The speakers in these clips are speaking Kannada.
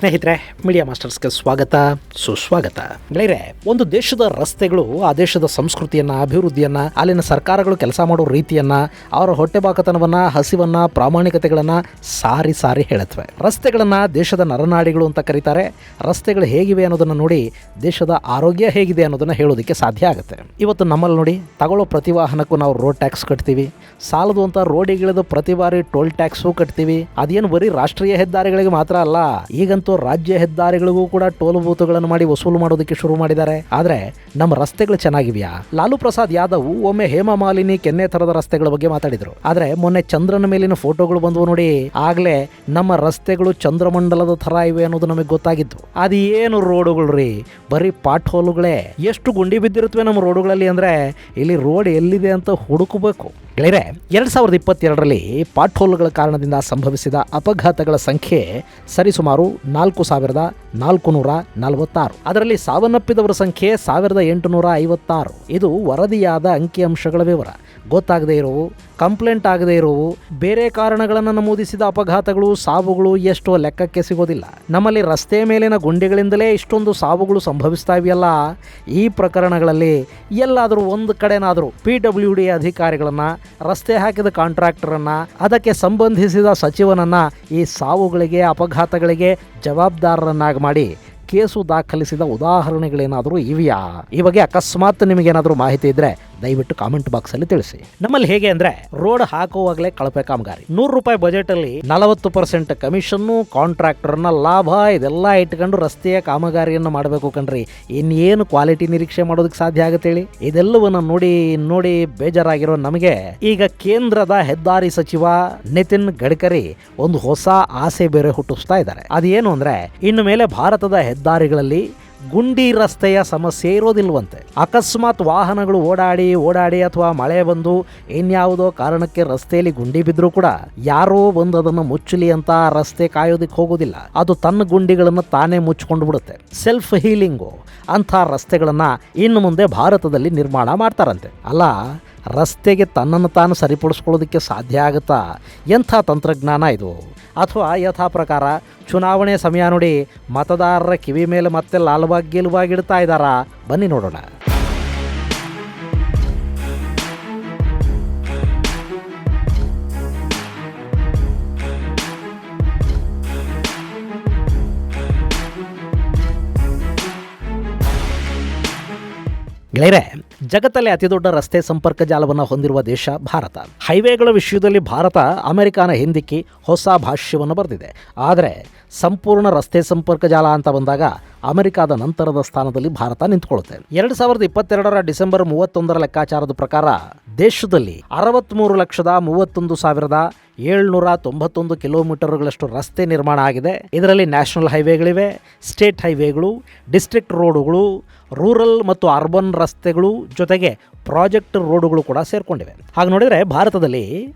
ಸ್ನೇಹಿತರೆ, ಮೀಡಿಯಾ ಮಾಸ್ಟರ್ಸ್ಗೆ ಸ್ವಾಗತ, ಸುಸ್ವಾಗತ. ಗೆಳೆಯರೆ, ಒಂದು ದೇಶದ ರಸ್ತೆಗಳು ಆ ದೇಶದ ಸಂಸ್ಕೃತಿಯನ್ನ, ಅಭಿವೃದ್ಧಿಯನ್ನ, ಅಲ್ಲಿನ ಸರ್ಕಾರಗಳು ಕೆಲಸ ಮಾಡೋ ರೀತಿಯನ್ನ, ಅವರ ಹೊಟ್ಟೆಬಾಕತನವನ್ನ, ಹಸಿವನ್ನ, ಪ್ರಾಮಾಣಿಕತೆಗಳನ್ನ ಸಾರಿ ಸಾರಿ ಹೇಳುತ್ತವೆ. ರಸ್ತೆಗಳನ್ನ ದೇಶದ ನರನಾಡಿಗಳು ಅಂತ ಕರೀತಾರೆ. ರಸ್ತೆಗಳು ಹೇಗಿವೆ ಅನ್ನೋದನ್ನ ನೋಡಿ ದೇಶದ ಆರೋಗ್ಯ ಹೇಗಿದೆ ಅನ್ನೋದನ್ನ ಹೇಳೋದಕ್ಕೆ ಸಾಧ್ಯ ಆಗುತ್ತೆ. ಇವತ್ತು ನಮ್ಮಲ್ಲಿ ನೋಡಿ, ತಗೊಳ್ಳೋ ಪ್ರತಿ ವಾಹನಕ್ಕೂ ನಾವು ರೋಡ್ ಟ್ಯಾಕ್ಸ್ ಕಟ್ತೀವಿ. ಸಾಲದು ಅಂತ ರೋಡಿಗಿಳಿದು ಪ್ರತಿ ಬಾರಿ ಟೋಲ್ ಟ್ಯಾಕ್ಸು ಕಟ್ತೀವಿ. ಅದೇನು ಬರೀ ರಾಷ್ಟ್ರೀಯ ಹೆದ್ದಾರಿಗಳಿಗೆ ಮಾತ್ರ ಅಲ್ಲ, ಈಗಂತೂ ರಾಜ್ಯ ಹೆದ್ದಾರಿಗಳಿಗೂ ಕೂಡ ಟೋಲ್ ಬೂತುಗಳನ್ನು ಮಾಡಿ ವಸೂಲು ಮಾಡೋದಕ್ಕೆ ಶುರು ಮಾಡಿದ್ದಾರೆ. ಆದ್ರೆ ನಮ್ಮ ರಸ್ತೆಗಳು ಚೆನ್ನಾಗಿವೆಯಾ? ಲಾಲು ಪ್ರಸಾದ್ ಯಾದವ್ ಒಮ್ಮೆ ಹೇಮಾ ಮಾಲಿನಿ ಕೆನ್ನೆ ತರದ ರಸ್ತೆಗಳ ಬಗ್ಗೆ ಮಾತಾಡಿದ್ರು. ಆದ್ರೆ ಮೊನ್ನೆ ಚಂದ್ರನ ಮೇಲಿನ ಫೋಟೋಗಳು ಬಂದವು ನೋಡಿ, ಆಗ್ಲೇ ನಮ್ಮ ರಸ್ತೆಗಳು ಚಂದ್ರಮಂಡಲದ ತರ ಇವೆ ಅನ್ನೋದು ನಮಗೆ ಗೊತ್ತಾಗಿತ್ತು. ಅದೇನು ರೋಡುಗಳು ರೀ, ಬರೀ ಪಾಟ್ ಹೋಲುಗಳೇ. ಎಷ್ಟು ಗುಂಡಿ ಬಿದ್ದಿರುತ್ತವೆ ನಮ್ಮ ರೋಡುಗಳಲ್ಲಿ ಅಂದ್ರೆ ಇಲ್ಲಿ ರೋಡ್ ಎಲ್ಲಿದೆ ಅಂತ ಹುಡುಕಬೇಕು. ಗೆಳೆಯರೆ, 2022ರಲ್ಲಿ ಪಾಟ್ ಹೋಲ್ಗಳ ಕಾರಣದಿಂದ ಸಂಭವಿಸಿದ ಅಪಘಾತಗಳ ಸಂಖ್ಯೆ ಸರಿಸುಮಾರು 4,446. ಅದರಲ್ಲಿ ಸಾವನ್ನಪ್ಪಿದವರ ಸಂಖ್ಯೆ 1,856. ಇದು ವರದಿಯಾದ ಅಂಕಿಅಂಶಗಳ ವಿವರ. ಗೊತ್ತಾಗದೇ ಇರುವು, ಕಂಪ್ಲೇಂಟ್ ಆಗದೇ ಇರುವು, ಬೇರೆ ಕಾರಣಗಳನ್ನು ನಮೂದಿಸಿದ ಅಪಘಾತಗಳು, ಸಾವುಗಳು ಎಷ್ಟೋ ಲೆಕ್ಕಕ್ಕೆ ಸಿಗೋದಿಲ್ಲ. ನಮ್ಮಲ್ಲಿ ರಸ್ತೆ ಮೇಲಿನ ಗುಂಡಿಗಳಿಂದಲೇ ಇಷ್ಟೊಂದು ಸಾವುಗಳು ಸಂಭವಿಸ್ತಾ ಇವೆಯಲ್ಲ. ಈ ಪ್ರಕರಣಗಳಲ್ಲಿ ಎಲ್ಲಾದರೂ ಒಂದು ಕಡೆನಾದರೂ PWD ಅಧಿಕಾರಿಗಳನ್ನ, ರಸ್ತೆ ಹಾಕಿದ ಕಾಂಟ್ರಾಕ್ಟರನ್ನ, ಅದಕ್ಕೆ ಸಂಬಂಧಿಸಿದ ಸಚಿವನನ್ನ ಈ ಸಾವುಗಳಿಗೆ, ಅಪಘಾತಗಳಿಗೆ ಜವಾಬ್ದಾರರನ್ನಾಗಿ ಮಾಡಿ ಕೇಸು ದಾಖಲಿಸಿದ ಉದಾಹರಣೆಗಳೇನಾದರೂ ಇವೆಯಾ? ಈ ಬಗ್ಗೆ ಅಕಸ್ಮಾತ್ ನಿಮಗೇನಾದರೂ ಮಾಹಿತಿ ಇದ್ರೆ ದಯವಿಟ್ಟು ಕಾಮೆಂಟ್ ಬಾಕ್ಸ್ ಅಲ್ಲಿ ತಿಳಿಸಿ. ನಮ್ಮಲ್ಲಿ ಹೇಗೆ ಅಂದ್ರೆ, ರೋಡ್ ಹಾಕುವಾಗಲೇ ಕಳಪೆ ಕಾಮಗಾರಿ, ₹100 ಬಜೆಟ್ ಅಲ್ಲಿ 40% ಕಮಿಷನ್ನು, ಕಾಂಟ್ರಾಕ್ಟರ್ನ ಲಾಭ, ಇದೆಲ್ಲ ಇಟ್ಕೊಂಡು ರಸ್ತೆಯ ಕಾಮಗಾರಿಯನ್ನು ಮಾಡಬೇಕು ಕಣ್ರಿ. ಇನ್ನೇನು ಕ್ವಾಲಿಟಿ ನಿರೀಕ್ಷೆ ಮಾಡೋದಕ್ಕೆ ಸಾಧ್ಯ ಆಗುತ್ತೆ ಹೇಳಿ? ಇದೆಲ್ಲವನ್ನ ನೋಡಿ ನೋಡಿ ಬೇಜಾರಾಗಿರೋ ನಮಗೆ ಈಗ ಕೇಂದ್ರದ ಹೆದ್ದಾರಿ ಸಚಿವ ನಿತಿನ್ ಗಡ್ಕರಿ ಒಂದು ಹೊಸ ಆಸೆ ಬೇರೆ ಹುಟ್ಟಿಸ್ತಾ ಇದ್ದಾರೆ. ಅದೇನು ಅಂದ್ರೆ, ಇನ್ನು ಮೇಲೆ ಭಾರತದ ಹೆದ್ದಾರಿಗಳಲ್ಲಿ ಗುಂಡಿ ರಸ್ತೆಯ ಸಮಸ್ಯೆ ಇರೋದಿಲ್ವಂತೆ. ಅಕಸ್ಮಾತ್ ವಾಹನಗಳು ಓಡಾಡಿ ಅಥವಾ ಮಳೆ ಬಂದು ಇನ್ಯಾವುದೋ ಕಾರಣಕ್ಕೆ ರಸ್ತೆಯಲ್ಲಿ ಗುಂಡಿ ಬಿದ್ದರೂ ಕೂಡ ಯಾರೋ ಬಂದು ಅದನ್ನು ಮುಚ್ಚಲಿ ಅಂತ ರಸ್ತೆ ಕಾಯೋದಕ್ಕೆ ಹೋಗೋದಿಲ್ಲ. ಅದು ತನ್ನ ಗುಂಡಿಗಳನ್ನು ತಾನೇ ಮುಚ್ಕೊಂಡು ಬಿಡುತ್ತೆ. ಸೆಲ್ಫ್ ಹೀಲಿಂಗು ಅಂಥ ರಸ್ತೆಗಳನ್ನ ಇನ್ನು ಮುಂದೆ ಭಾರತದಲ್ಲಿ ನಿರ್ಮಾಣ ಮಾಡ್ತಾರಂತೆ. ಅಲ್ಲ, ರಸ್ತೆಗೆ ತನ್ನನ್ನು ತಾನು ಸರಿಪಡಿಸ್ಕೊಳ್ಳೋದಕ್ಕೆ ಸಾಧ್ಯ ಆಗುತ್ತಾ? ಎಂಥ ತಂತ್ರಜ್ಞಾನ ಇದು? ಅಥವಾ ಯಥಾ ಪ್ರಕಾರ ಚುನಾವಣೆ ಸಮಯ ನೋಡಿ ಮತದಾರರ ಕಿವಿ ಮೇಲೆ ಮತ್ತೆ ಲಾಲ್ಬಾಗ್ ಗೆಲುವಾಗಿ ಇಡ್ತಾ ಇದ್ದಾರಾ? ಬನ್ನಿ ನೋಡೋಣ. ಗೆಳೆಯರೆ, ಜಗತ್ತಲ್ಲಿ ಅತಿದೊಡ್ಡ ರಸ್ತೆ ಸಂಪರ್ಕ ಜಾಲವನ್ನು ಹೊಂದಿರುವ ದೇಶ ಭಾರತ. ಹೈವೇಗಳ ವಿಷಯದಲ್ಲಿ ಭಾರತ ಅಮೆರಿಕಾನ ಹಿಂದಿಕ್ಕಿ ಹೊಸ ಭಾಷ್ಯವನ್ನು ಬರೆದಿದೆ. ಆದರೆ ಸಂಪೂರ್ಣ ರಸ್ತೆ ಸಂಪರ್ಕ ಜಾಲ ಅಂತ ಬಂದಾಗ ಅಮೆರಿಕಾದ ನಂತರದ ಸ್ಥಾನದಲ್ಲಿ ಭಾರತ ನಿಂತುಕೊಳ್ಳುತ್ತೆ. 2022ರ ಡಿಸೆಂಬರ್ 31ರ ಲೆಕ್ಕಾಚಾರದ ಪ್ರಕಾರ ದೇಶದಲ್ಲಿ 63,31,791 ಕಿಲೋಮೀಟರ್ಗಳಷ್ಟು ರಸ್ತೆ ನಿರ್ಮಾಣ ಆಗಿದೆ. ಇದರಲ್ಲಿ ನ್ಯಾಷನಲ್ ಹೈವೇಗಳಿವೆ, ಸ್ಟೇಟ್ ಹೈವೇಗಳು, ಡಿಸ್ಟ್ರಿಕ್ಟ್ ರೋಡುಗಳು, ರೂರಲ್ ಮತ್ತು ಅರ್ಬನ್ ರಸ್ತೆಗಳು, ಜೊತೆಗೆ ಪ್ರಾಜೆಕ್ಟ್ ರೋಡುಗಳು ಕೂಡ ಸೇರ್ಕೊಂಡಿವೆ. ಹಾಗೆ ನೋಡಿದರೆ ಭಾರತದಲ್ಲಿ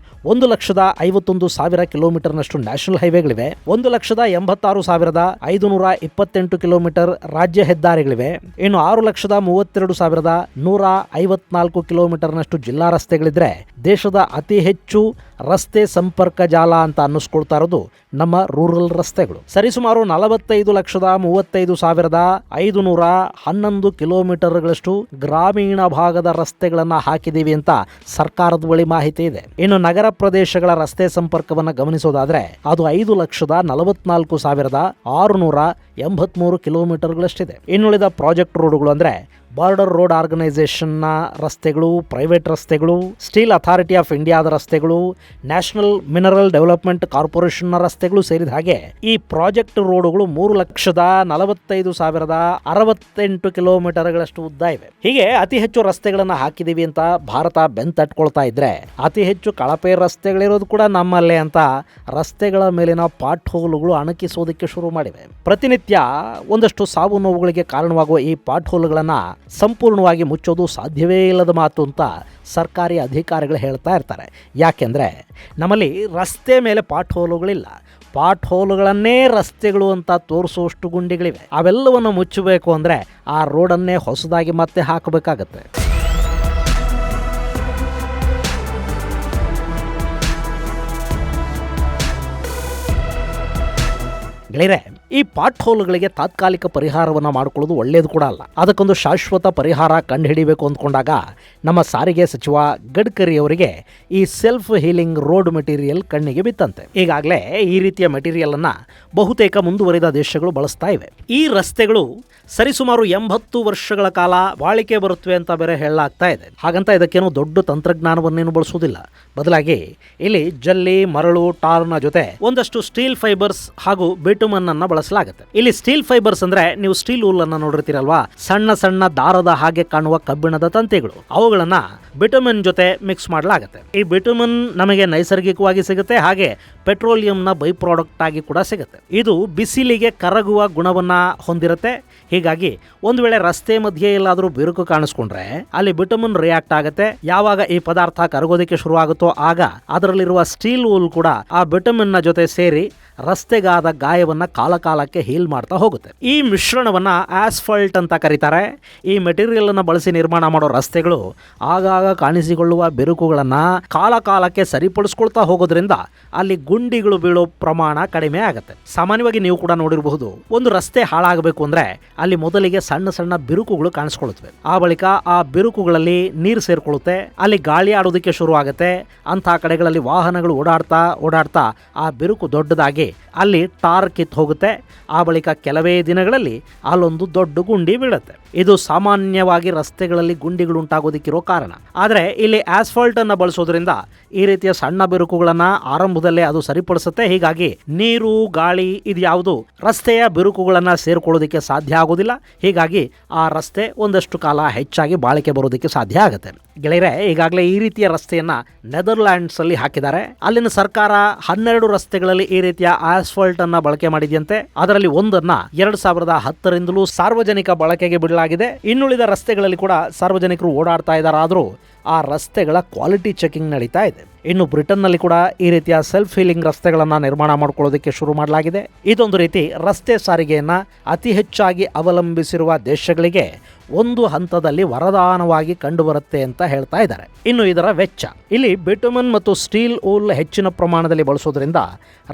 1,51,000 ಕಿಲೋಮೀಟರ್ನಷ್ಟು ನ್ಯಾಷನಲ್ ಹೈವೇಗಳಿವೆ, 1,86,528 ಕಿಲೋಮೀಟರ್ ರಾಜ್ಯ ಹೆದ್ದಾರಿಗಳಿವೆ, ಇನ್ನು 6,32,154 ಕಿಲೋಮೀಟರ್ನಷ್ಟು ಜಿಲ್ಲಾ ರಸ್ತೆಗಳಿದ್ರೆ ದೇಶದ ಅತಿ ಹೆಚ್ಚು ರಸ್ತೆ ಸಂಪರ್ಕ ಜಾಲ ಅಂತ ಅನ್ನಿಸ್ಕೊಳ್ತಾ ಇರೋದು ನಮ್ಮ ರೂರಲ್ ರಸ್ತೆಗಳು. ಸರಿಸುಮಾರು 45,35,511 ಕಿಲೋಮೀಟರ್ಗಳಷ್ಟು ಗ್ರಾಮೀಣ ಭಾಗದ ರಸ್ತೆಗಳನ್ನು ಹಾಕಿದ್ದೀವಿ ಅಂತ ಸರ್ಕಾರದ ಬಳಿ ಮಾಹಿತಿ ಇದೆ. ಇನ್ನು ನಗರ ಪ್ರದೇಶಗಳ ರಸ್ತೆ ಸಂಪರ್ಕವನ್ನು ಗಮನಿಸೋದಾದ್ರೆ ಅದು 5,44,683 ಕಿಲೋಮೀಟರ್ಗಳಷ್ಟಿದೆ. ಇನ್ನುಳಿದ ಪ್ರಾಜೆಕ್ಟ್ ರೋಡುಗಳು ಅಂದ್ರೆ ಬಾರ್ಡರ್ ರೋಡ್ ಆರ್ಗನೈಸೇಷನ್ನ ರಸ್ತೆಗಳು, ಪ್ರೈವೇಟ್ ರಸ್ತೆಗಳು, ಸ್ಟೀಲ್ ಅಥಾರಿಟಿ ಆಫ್ ಇಂಡಿಯಾದ ರಸ್ತೆಗಳು, ನ್ಯಾಷನಲ್ ಮಿನರಲ್ ಡೆವಲಪ್ಮೆಂಟ್ ಕಾರ್ಪೊರೇಷನ್ನ ರಸ್ತೆಗಳು ಸೇರಿದ ಹಾಗೆ ಈ ಪ್ರಾಜೆಕ್ಟ್ ರೋಡುಗಳು 3,45,068 ಕಿಲೋಮೀಟರ್ಗಳಷ್ಟು ಉದ್ದ ಇವೆ. ಹೀಗೆ ಅತಿ ಹೆಚ್ಚು ರಸ್ತೆಗಳನ್ನ ಹಾಕಿದೀವಿ ಅಂತ ಭಾರತ ಬೆಂತಟ್ಕೊಳ್ತಾ ಇದ್ರೆ, ಅತಿ ಹೆಚ್ಚು ಕಳಪೆ ರಸ್ತೆಗಳಿರೋದು ಕೂಡ ನಮ್ಮಲ್ಲೇ ಅಂತ ರಸ್ತೆಗಳ ಮೇಲಿನ ಪಾಟ್ ಹೋಲುಗಳು ಅಣಕಿಸೋದಕ್ಕೆ ಶುರು ಮಾಡಿವೆ. ಪ್ರತಿನಿತ್ಯ ಒಂದಷ್ಟು ಸಾವು ನೋವುಗಳಿಗೆ ಕಾರಣವಾಗುವ ಈ ಪಾಟ್ ಹೋಲುಗಳನ್ನ ಸಂಪೂರ್ಣವಾಗಿ ಮುಚ್ಚೋದು ಸಾಧ್ಯವೇ ಇಲ್ಲದ ಮಾತು ಅಂತ ಸರ್ಕಾರಿ ಅಧಿಕಾರಿಗಳು ಹೇಳ್ತಾ ಇರ್ತಾರೆ. ಯಾಕೆಂದರೆ ನಮ್ಮಲ್ಲಿ ರಸ್ತೆ ಮೇಲೆ ಪಾಟ್ ಹೋಲುಗಳಿಲ್ಲ, ಪಾಟ್ ಹೋಲುಗಳನ್ನೇ ರಸ್ತೆಗಳು ಅಂತ ತೋರಿಸುವಷ್ಟು ಗುಂಡಿಗಳಿವೆ. ಅವೆಲ್ಲವನ್ನು ಮುಚ್ಚಬೇಕು ಅಂದರೆ ಆ ರೋಡನ್ನೇ ಹೊಸದಾಗಿ ಮತ್ತೆ ಹಾಕಬೇಕಾಗತ್ತೆ. ಗೆಳೆಯರೆ, ಈ ಪಾಟ್ ಹೋಲ್ಗಳಿಗೆ ತಾತ್ಕಾಲಿಕ ಪರಿಹಾರವನ್ನು ಮಾಡಿಕೊಳ್ಳೋದು ಒಳ್ಳೆಯದು ಕೂಡ ಅಲ್ಲ. ಅದಕ್ಕೊಂದು ಶಾಶ್ವತ ಪರಿಹಾರ ಕಂಡುಹಿಡಿಯಬೇಕು ಅಂದ್ಕೊಂಡಾಗ ನಮ್ಮ ಸಾರಿಗೆ ಸಚಿವ ಗಡ್ಕರಿ ಅವರಿಗೆ ಈ ಸೆಲ್ಫ್ ಹೀಲಿಂಗ್ ರೋಡ್ ಮೆಟೀರಿಯಲ್ ಕಣ್ಣಿಗೆ ಬಿತ್ತಂತೆ. ಈಗಾಗಲೇ ಈ ರೀತಿಯ ಮೆಟೀರಿಯಲ್ ಅನ್ನ ಬಹುತೇಕ ಮುಂದುವರಿದ ದೇಶಗಳು ಬಳಸ್ತಾ ಇವೆ. ಈ ರಸ್ತೆಗಳು ಸರಿಸುಮಾರು 80 ವರ್ಷಗಳ ಕಾಲ ಬಾಳಿಕೆ ಬರುತ್ತವೆ ಅಂತ ಬೇರೆ ಹೇಳಲಾಗ್ತಾ ಇದೆ. ಹಾಗಂತ ಇದಕ್ಕೇನು ದೊಡ್ಡ ತಂತ್ರಜ್ಞಾನವನ್ನೇನು ಬಳಸುವುದಿಲ್ಲ. ಬದಲಾಗಿ ಇಲ್ಲಿ ಜಲ್ಲಿ, ಮರಳು, ಟಾರ್ನ ಜೊತೆ ಒಂದಷ್ಟು ಸ್ಟೀಲ್ ಫೈಬರ್ಸ್ ಹಾಗೂ ಬಿಟುಮನ್ ಅನ್ನ ಬಳಸಲಾಗುತ್ತೆ. ಇಲ್ಲಿ ಸ್ಟೀಲ್ ಫೈಬರ್ಸ್ ಅಂದ್ರೆ ನೀವು ಸ್ಟೀಲ್ ಊಲ್ ಅನ್ನ ನೋಡಿರ್ತೀರಲ್ವಾ, ಸಣ್ಣ ಸಣ್ಣ ದಾರದ ಹಾಗೆ ಕಾಣುವ ಕಬ್ಬಿಣದ ತಂತಿಗಳು. ಅವುಗಳನ್ನ ಬಿಟುಮನ್ ಜೊತೆ ಮಿಕ್ಸ್ ಮಾಡಲಾಗುತ್ತೆ. ಈ ಬಿಟುಮನ್ ನಮಗೆ ನೈಸರ್ಗಿಕವಾಗಿ ಸಿಗುತ್ತೆ, ಹಾಗೆ ಪೆಟ್ರೋಲಿಯಂನ ಬೈ ಪ್ರಾಡಕ್ಟ್ ಆಗಿ ಕೂಡ ಸಿಗುತ್ತೆ. ಇದು ಬಿಸಿಲಿಗೆ ಕರಗುವ ಗುಣವನ್ನ ಹೊಂದಿರುತ್ತೆ. ಹೀಗಾಗಿ ಒಂದು ವೇಳೆ ರಸ್ತೆ ಮಧ್ಯೆ ಎಲ್ಲಾದರೂ ಬಿರುಕು ಕಾಣಿಸ್ಕೊಂಡ್ರೆ ಅಲ್ಲಿ ಬಿಟುಮನ್ ರಿಯಾಕ್ಟ್ ಆಗುತ್ತೆ. ಯಾವಾಗ ಈ ಪದಾರ್ಥ ಕರಗೋದಕ್ಕೆ ಶುರು ಆಗುತ್ತೋ ಆಗ ಅದರಲ್ಲಿರುವ ಸ್ಟೀಲ್ ವೂಲ್ ಕೂಡ ಆ ಬಿಟುಮನ್ ನ ಜೊತೆ ಸೇರಿ ರಸ್ತೆಗಾದ ಗಾಯವನ್ನ ಕಾಲಕಾಲಕ್ಕೆ ಹೀಲ್ ಮಾಡ್ತಾ ಹೋಗುತ್ತೆ. ಈ ಮಿಶ್ರಣವನ್ನ ಆಸ್ಫಾಲ್ಟ್ ಅಂತ ಕರೀತಾರೆ. ಈ ಮೆಟೀರಿಯಲ್ ಅನ್ನು ಬಳಸಿ ನಿರ್ಮಾಣ ಮಾಡೋ ರಸ್ತೆಗಳು ಆಗಾಗ ಕಾಣಿಸಿಕೊಳ್ಳುವ ಬಿರುಕುಗಳನ್ನ ಕಾಲಕಾಲಕ್ಕೆ ಸರಿಪಡಿಸ್ಕೊಳ್ತಾ ಹೋಗೋದ್ರಿಂದ ಅಲ್ಲಿ ಗುಂಡಿಗಳು ಬೀಳೋ ಪ್ರಮಾಣ ಕಡಿಮೆ ಆಗುತ್ತೆ. ಸಾಮಾನ್ಯವಾಗಿ ನೀವು ಕೂಡ ನೋಡಿರಬಹುದು, ಒಂದು ರಸ್ತೆ ಹಾಳಾಗಬೇಕು ಅಂದ್ರೆ ಅಲ್ಲಿ ಮೊದಲಿಗೆ ಸಣ್ಣ ಸಣ್ಣ ಬಿರುಕುಗಳು ಕಾಣಿಸ್ಕೊಳ್ಳುತ್ತವೆ. ಆ ಬಳಿಕ ಆ ಬಿರುಕುಗಳಲ್ಲಿ ನೀರು ಸೇರ್ಕೊಳ್ಳುತ್ತೆ, ಅಲ್ಲಿ ಗಾಳಿ ಆಡೋದಕ್ಕೆ ಶುರು ಆಗುತ್ತೆ. ಅಂತಹ ಕಡೆಗಳಲ್ಲಿ ವಾಹನಗಳು ಓಡಾಡ್ತಾ ಆ ಬಿರುಕು ದೊಡ್ಡದಾಗಿ ಅಲ್ಲಿ ಟಾರ್ ಕಿತ್ತು ಹೋಗುತ್ತೆ. ಆ ಬಳಿಕ ಕೆಲವೇ ದಿನಗಳಲ್ಲಿ ಅಲ್ಲೊಂದು ದೊಡ್ಡ ಗುಂಡಿ ಬೀಳುತ್ತೆ. ಇದು ಸಾಮಾನ್ಯವಾಗಿ ರಸ್ತೆಗಳಲ್ಲಿ ಗುಂಡಿಗಳು ಉಂಟಾಗೋದಕ್ಕಿರೋ ಕಾರಣ. ಆದರೆ ಇಲ್ಲಿ ಆಸ್ಫಾಲ್ಟ್ ಅನ್ನು ಬಳಸೋದ್ರಿಂದ ಈ ರೀತಿಯ ಸಣ್ಣ ಬಿರುಕುಗಳನ್ನ ಆರಂಭದಲ್ಲೇ ಅದು ಸರಿಪಡಿಸುತ್ತೆ. ಹೀಗಾಗಿ ನೀರು, ಗಾಳಿ ಇದು ಯಾವುದು ರಸ್ತೆಯ ಬಿರುಕುಗಳನ್ನ ಸೇರ್ಕೊಳ್ಳೋದಕ್ಕೆ ಸಾಧ್ಯ ಆಗೋದಿಲ್ಲ. ಹೀಗಾಗಿ ಆ ರಸ್ತೆ ಒಂದಷ್ಟು ಕಾಲ ಹೆಚ್ಚಾಗಿ ಬಾಳಿಕೆ ಬರೋದಕ್ಕೆ ಸಾಧ್ಯ ಆಗುತ್ತೆ. ಗೆಳೆಯರೆ, ಈಗಾಗಲೇ ಈ ರೀತಿಯ ರಸ್ತೆಯನ್ನ ನೆದರ್ಲ್ಯಾಂಡ್ಸ್ ಅಲ್ಲಿ ಹಾಕಿದ್ದಾರೆ. ಅಲ್ಲಿನ ಸರ್ಕಾರ 12 ರಸ್ತೆಗಳಲ್ಲಿ ಈ ರೀತಿಯ ಆಸ್ಫಾಲ್ಟ್ ಅನ್ನ ಬಳಕೆ ಮಾಡಿದೆಯಂತೆ. ಅದರಲ್ಲಿ ಒಂದನ್ನ 2010ರಿಂದಲೂ ಸಾರ್ವಜನಿಕ ಬಳಕೆಗೆ ಬಿಡಲಾಗಿದೆ. ಇನ್ನುಳಿದ ರಸ್ತೆಗಳಲ್ಲಿ ಕೂಡ ಸಾರ್ವಜನಿಕರು ಓಡಾಡ್ತಾ ಇದ್ದಾರೆ. ಆದರೂ ಆ ರಸ್ತೆಗಳ ಕ್ವಾಲಿಟಿ ಚೆಕಿಂಗ್ ನಡೀತಾ ಇದೆ. ಇನ್ನು ಬ್ರಿಟನ್ನಲ್ಲಿ ಕೂಡ ಈ ರೀತಿಯ ಸೆಲ್ಫ್ ಹೀಲಿಂಗ್ ರಸ್ತೆಗಳನ್ನು ನಿರ್ಮಾಣ ಮಾಡ್ಕೊಳ್ಳೋದಕ್ಕೆ ಶುರು ಮಾಡಲಾಗಿದೆ. ಇದೊಂದು ರೀತಿ ರಸ್ತೆ ಸಾರಿಗೆಯನ್ನು ಅತಿ ಹೆಚ್ಚಾಗಿ ಅವಲಂಬಿಸಿರುವ ದೇಶಗಳಿಗೆ ಒಂದು ಹಂತದಲ್ಲಿ ವರದಾನವಾಗಿ ಕಂಡುಬರುತ್ತೆ ಅಂತ ಹೇಳ್ತಾ ಇದ್ದಾರೆ. ಇನ್ನು ಇದರ ವೆಚ್ಚ, ಇಲ್ಲಿ ಬಿಟುಮನ್ ಮತ್ತು ಸ್ಟೀಲ್ ಊಲ್ ಹೆಚ್ಚಿನ ಪ್ರಮಾಣದಲ್ಲಿ ಬಳಸೋದ್ರಿಂದ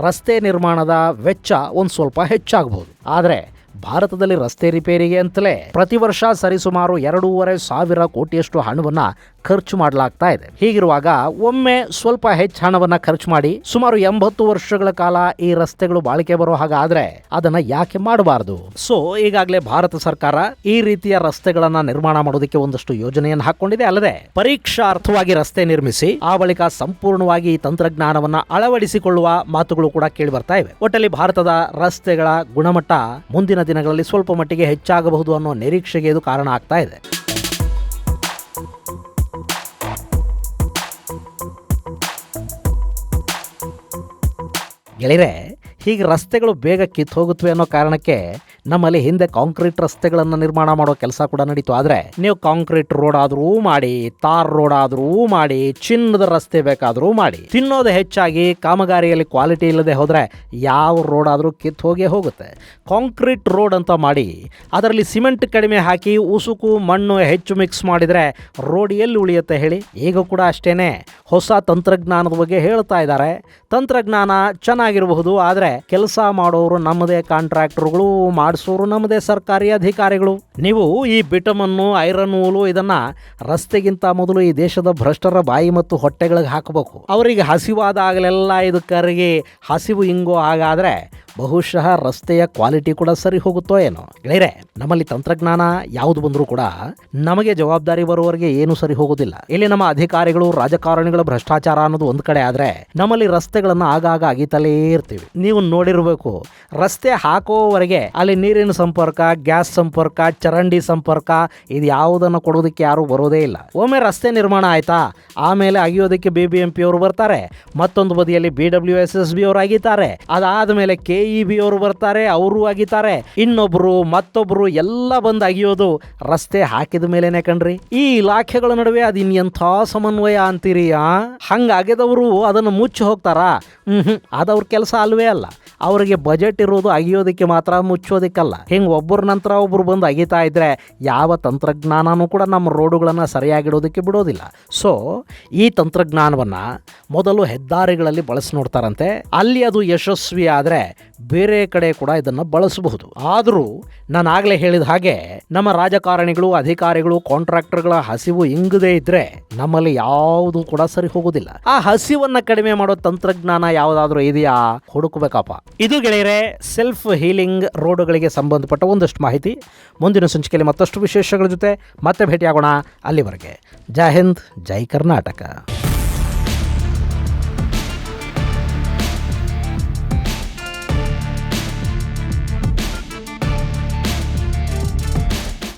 ರಸ್ತೆ ನಿರ್ಮಾಣದ ವೆಚ್ಚ ಒಂದು ಸ್ವಲ್ಪ ಹೆಚ್ಚಾಗಬಹುದು. ಆದರೆ ಭಾರತದಲ್ಲಿ ರಸ್ತೆ ರಿಪೇರಿಗೆ ಅಂತಲೇ ಪ್ರತಿ ವರ್ಷ ಸರಿಸುಮಾರು 2,500 ಕೋಟಿಯಷ್ಟು ಹಣವನ್ನ ಖರ್ಚು ಮಾಡಲಾಗ್ತಾ ಇದೆ. ಹೀಗಿರುವಾಗ ಒಮ್ಮೆ ಸ್ವಲ್ಪ ಹೆಚ್ಚು ಹಣವನ್ನ ಖರ್ಚು ಮಾಡಿ ಸುಮಾರು 80 ವರ್ಷಗಳ ಕಾಲ ಈ ರಸ್ತೆಗಳು ಬಾಳಿಕೆ ಬರೋ ಹಾಗಾದ್ರೆ ಅದನ್ನ ಯಾಕೆ ಮಾಡಬಾರದು? ಸೊ ಈಗಾಗಲೇ ಭಾರತ ಸರ್ಕಾರ ಈ ರೀತಿಯ ರಸ್ತೆಗಳನ್ನ ನಿರ್ಮಾಣ ಮಾಡೋದಕ್ಕೆ ಒಂದಷ್ಟು ಯೋಜನೆಯನ್ನು ಹಾಕೊಂಡಿದೆ. ಅಲ್ಲದೆ ಪರೀಕ್ಷಾರ್ಥವಾಗಿ ರಸ್ತೆ ನಿರ್ಮಿಸಿ ಆ ಬಳಿಕ ಸಂಪೂರ್ಣವಾಗಿ ಈ ತಂತ್ರಜ್ಞಾನವನ್ನ ಅಳವಡಿಸಿಕೊಳ್ಳುವ ಮಾತುಗಳು ಕೂಡ ಕೇಳಿ ಬರ್ತಾ ಇವೆ. ಒಟ್ಟಲ್ಲಿ ಭಾರತದ ರಸ್ತೆಗಳ ಗುಣಮಟ್ಟ ಮುಂದಿನ ದಿನಗಳಲ್ಲಿ ಸ್ವಲ್ಪ ಮಟ್ಟಿಗೆ ಹೆಚ್ಚಾಗಬಹುದು ಅನ್ನೋ ನಿರೀಕ್ಷೆಗೆ ಇದು ಕಾರಣ ಆಗ್ತಾ ಇದೆ. ಗೆಳೆಯರೆ, ಹೀಗೆ ರಸ್ತೆಗಳು ಬೇಗ ಕಿತ್ತು ಹೋಗುತ್ತವೆ ಅನ್ನೋ ಕಾರಣಕ್ಕೆ ನಮ್ಮಲ್ಲಿ ಹಿಂದೆ ಕಾಂಕ್ರೀಟ್ ರಸ್ತೆಗಳನ್ನು ನಿರ್ಮಾಣ ಮಾಡೋ ಕೆಲಸ ಕೂಡ ನಡೀತು. ಆದರೆ ನೀವು ಕಾಂಕ್ರೀಟ್ ರೋಡ್ ಆದರೂ ಮಾಡಿ, ತಾರ್ ರೋಡ್ ಆದರೂ ಮಾಡಿ, ಚಿನ್ನದ ರಸ್ತೆ ಬೇಕಾದರೂ ಮಾಡಿ, ತಿನ್ನೋದು ಹೆಚ್ಚಾಗಿ ಕಾಮಗಾರಿಯಲ್ಲಿ ಕ್ವಾಲಿಟಿ ಇಲ್ಲದೆ ಹೋದರೆ ಯಾವ ರೋಡ್ ಆದರೂ ಕಿತ್ತು ಹೋಗೇ ಹೋಗುತ್ತೆ. ಕಾಂಕ್ರೀಟ್ ರೋಡ್ ಅಂತ ಮಾಡಿ ಅದರಲ್ಲಿ ಸಿಮೆಂಟ್ ಕಡಿಮೆ ಹಾಕಿ ಉಸುಕು ಮಣ್ಣು ಹೆಚ್ಚು ಮಿಕ್ಸ್ ಮಾಡಿದರೆ ರೋಡ್ ಎಲ್ಲಿ ಉಳಿಯುತ್ತೆ ಹೇಳಿ? ಈಗ ಕೂಡ ಅಷ್ಟೇನೆ ಹೊಸ ತಂತ್ರಜ್ಞಾನದ ಬಗ್ಗೆ ಹೇಳ್ತಾ ಇದ್ದಾರೆ. ತಂತ್ರಜ್ಞಾನ ಚೆನ್ನಾಗಿರಬಹುದು, ಆದರೆ ಕೆಲಸ ಮಾಡೋರು ನಮ್ಮದೇ ಕಾಂಟ್ರಾಕ್ಟರ್ಗಳು, ಮಾಡಿಸೋರು ನಮ್ಮದೇ ಸರ್ಕಾರಿ ಅಧಿಕಾರಿಗಳು. ನೀವು ಈ ಬಿಟಮನ್ನು, ಐರನ್ ಊಲು ಇದನ್ನ ರಸ್ತೆಗಿಂತ ಮೊದಲು ಈ ದೇಶದ ಭ್ರಷ್ಟರ ಬಾಯಿ ಮತ್ತು ಹೊಟ್ಟೆಗಳಿಗೆ ಹಾಕಬೇಕು. ಅವರಿಗೆ ಹಸಿವಾದಾಗಲೆಲ್ಲ ಇದು ಕರಗಿ ಹಸಿವು ಹಿಂಗೋ ಹಾಗಾದ್ರೆ ಬಹುಶಃ ರಸ್ತೆಯ ಕ್ವಾಲಿಟಿ ಕೂಡ ಸರಿ ಹೋಗುತ್ತೋ ಏನೋ. ಗೆಳೆಯರೆ, ನಮ್ಮಲ್ಲಿ ತಂತ್ರಜ್ಞಾನ ಯಾವುದು ಬಂದರೂ ಕೂಡ ನಮಗೆ ಜವಾಬ್ದಾರಿ ಬರುವವರೆಗೆ ಏನು ಸರಿ ಹೋಗೋದಿಲ್ಲ. ಇಲ್ಲಿ ನಮ್ಮ ಅಧಿಕಾರಿಗಳು, ರಾಜಕಾರಣಿಗಳ ಭ್ರಷ್ಟಾಚಾರ ಅನ್ನೋದು ಒಂದು ಕಡೆ ಆದ್ರೆ ನಮ್ಮಲ್ಲಿ ರಸ್ತೆಗಳನ್ನ ಆಗಾಗ ಅಗಿತಲೇ ಇರ್ತೀವಿ. ನೀವು ನೋಡಿರ್ಬೇಕು, ರಸ್ತೆ ಹಾಕೋವರೆಗೆ ಅಲ್ಲಿ ನೀರಿನ ಸಂಪರ್ಕ, ಗ್ಯಾಸ್ ಸಂಪರ್ಕ, ಚರಂಡಿ ಸಂಪರ್ಕ ಇದು ಯಾವುದನ್ನು ಕೊಡೋದಕ್ಕೆ ಯಾರು ಬರೋದೇ ಇಲ್ಲ. ಒಮ್ಮೆ ರಸ್ತೆ ನಿರ್ಮಾಣ ಆಯ್ತಾ, ಆಮೇಲೆ ಅಗಿಯೋದಕ್ಕೆ BBMP ಅವರು ಬರ್ತಾರೆ, ಮತ್ತೊಂದು ಬದಿಯಲ್ಲಿ BWSSB ಅವರು ಅಗಿತಾರೆ, ಅದಾದ್ಮೇಲೆ KEB ಅವರು ಬರ್ತಾರೆ, ಅವರು ಅಗಿತಾರೆ, ಇನ್ನೊಬ್ರು ಮತ್ತೊಬ್ರು ಎಲ್ಲ ಬಂದು ಅಗಿಯೋದು ರಸ್ತೆ ಹಾಕಿದ ಮೇಲೆನೆ ಕಣ್ರಿ. ಈ ಇಲಾಖೆಗಳ ನಡುವೆ ಅದು ಇನ್ನೆಂಥ ಸಮನ್ವಯ ಅಂತೀರಿ? ಹಂಗಾಗಿದವರು ಅದನ್ನು ಮುಚ್ಚಿ ಹೋಗ್ತಾರಾ? ಅದವ್ರ ಕೆಲಸ ಅಲ್ವೇ ಅಲ್ಲ. ಅವರಿಗೆ ಬಜೆಟ್ ಇರೋದು ಅಗಿಯೋದಕ್ಕೆ ಮಾತ್ರ, ಮುಚ್ಚೋದಕ್ಕಲ್ಲ. ಹಿಂಗೆ ಒಬ್ಬರ ನಂತರ ಒಬ್ಬರು ಬಂದು ಅಗಿತಾ ಇದ್ರೆ ಯಾವ ತಂತ್ರಜ್ಞಾನನೂ ಕೂಡ ನಮ್ಮ ರೋಡುಗಳನ್ನು ಸರಿಯಾಗಿಡೋದಕ್ಕೆ ಬಿಡೋದಿಲ್ಲ. ಸೊ ಈ ತಂತ್ರಜ್ಞಾನವನ್ನು ಮೊದಲು ಹೆದ್ದಾರಿಗಳಲ್ಲಿ ಬಳಸಿ ನೋಡ್ತಾರಂತೆ. ಅಲ್ಲಿ ಅದು ಯಶಸ್ವಿ ಆದರೆ ಬೇರೆ ಕಡೆ ಕೂಡ ಇದನ್ನು ಬಳಸಬಹುದು. ಆದರೂ ನಾನು ಆಗಲೇ ಹೇಳಿದ ಹಾಗೆ ನಮ್ಮ ರಾಜಕಾರಣಿಗಳು, ಅಧಿಕಾರಿಗಳು, ಕಾಂಟ್ರಾಕ್ಟರ್ಗಳ ಹಸಿವು ಇಂಗದೇ ಇದ್ರೆ ನಮ್ಮಲ್ಲಿ ಯಾವುದು ಕೂಡ ಸರಿ ಹೋಗುದಿಲ್ಲ. ಆ ಹಸಿವನ್ನ ಕಡಿಮೆ ಮಾಡೋ ತಂತ್ರಜ್ಞಾನ ಯಾವುದಾದ್ರೂ ಇದೆಯಾ, ಹುಡುಕಬೇಕಪ್ಪ. ಇದು ಗೆಳೆಯರೆ ಸೆಲ್ಫ್ ಹೀಲಿಂಗ್ ರೋಡ್ಗಳಿಗೆ ಸಂಬಂಧಪಟ್ಟ ಒಂದಷ್ಟು ಮಾಹಿತಿ. ಮುಂದಿನ ಸಂಚಿಕೆಯಲ್ಲಿ ಮತ್ತಷ್ಟು ವಿಶೇಷಗಳ ಜೊತೆ ಮತ್ತೆ ಭೇಟಿಯಾಗೋಣ. ಅಲ್ಲಿವರೆಗೆ ಜೈ ಹಿಂದ್, ಜೈ ಕರ್ನಾಟಕ.